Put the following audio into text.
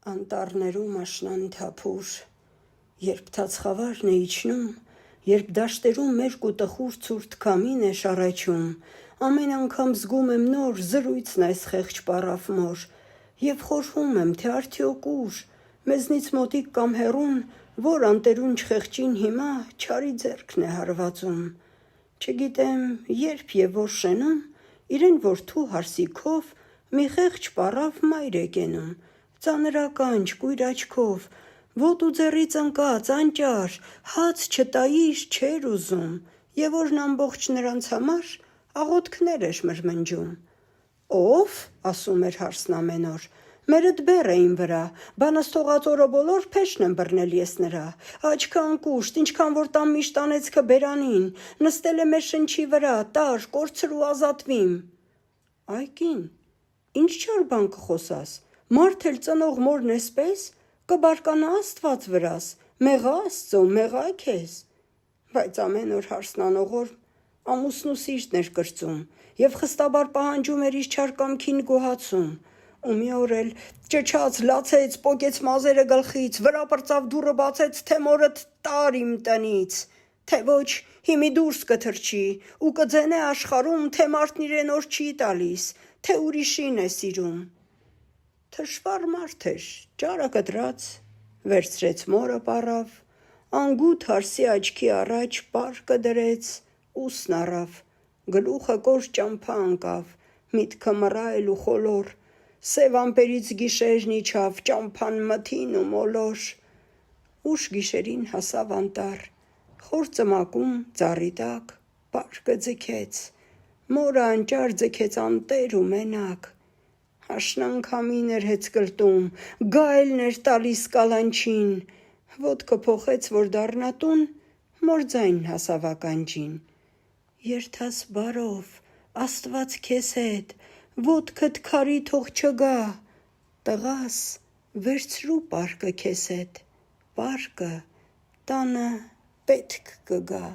Անտառներում աշնան թափուր, երբ թացխավարն է իջնում, երբ դաշտերում մերկ ու տխուր ցուրտ քամին է շառաչում, ամեն անգամ զգում եմ նոր զրույցն այս խեղճ պառավ մոր, և խորհում եմ, թե արդյոք ուր, մեզնից մոտիկ կամ հեռուն, որ անտերուն չխեղճին հիմա չարի ձեռքն է հարվածում, չգիտեմ երբ և որ շենում, իրեն որդու հարսիքով մի խեղճ պառավ մայր է կենում, ծանրականջ կույր աչքով, ոտու ձեռից ընկած, անճար, հաց չտայիր չէր ուզում, և որն ամբողջ նրանց համար աղոթքներ էր մրմնջում: Ո՞վ, ասում էր հարսն ամեն օր, մերդ բեռ է իմ վրա, բանս թողած օրը բոլոր փեշն եմ բռնել ես նրա, աչքան կուշտ, ինչքան որ տամ միշտ անեծքը բերանին, նստել է մեր շնչի վրա, տար, կորցր ու ազատվիմ: Այ կին, ինչ չար բան կխոսաս, մարդ էլ ծնող մորն էսպես, կբարկանա Աստված վրաս, մեղա Աստծո, մեղա քեզ: Բայց ամեն օր հարսն անողորմ ամուսնու սիրտն էր կրծում և խստաբար պահանջում էր իր չար կամքին գոհացում, ու մի օր էլ ճչաց, լացեց, պոկեց մազերը գլխից, վրա պրծավ դուռը բացեց, թե մորդ տար իմ տնից, թե ոչ հիմի դուրս կթռչի ու կձենե աշխարհում, թե մարդն իրեն օր չի տալիս, թե ուրիշին է սիրում: Թշվառ մարդ էր, ճարակտրած, վերցրեց մորը պառավ, անգութ հարսի աչքի առաջ պարկը դրեց, ուսն առավ, գլուխը կոր ճամփա ընկավ, միտքը մռայլ ու խոլոր, սև ամպերից գիշերն իջավ, ճամփան մթին ու մոլոր: Ուշ գիշերին հասավ անտառ, խոր ծմակում, ծառի տակ, պարկը ձգեց, մորը անճար ձգեց անտեր ու մենակ, աշնան քամին էր հեծկլտում, գայլն էր տալիս կալանչին, ոտքը փոխեց, որ դառնա տուն, մոր ձայնն հասավ ականջին: Երթաս բարով, Աստված քեզ հետ, ոտքդ քարի թող չգա, տղաս, վերցրու պարկը քեզ հետ, պարկը տանը պետք կգա: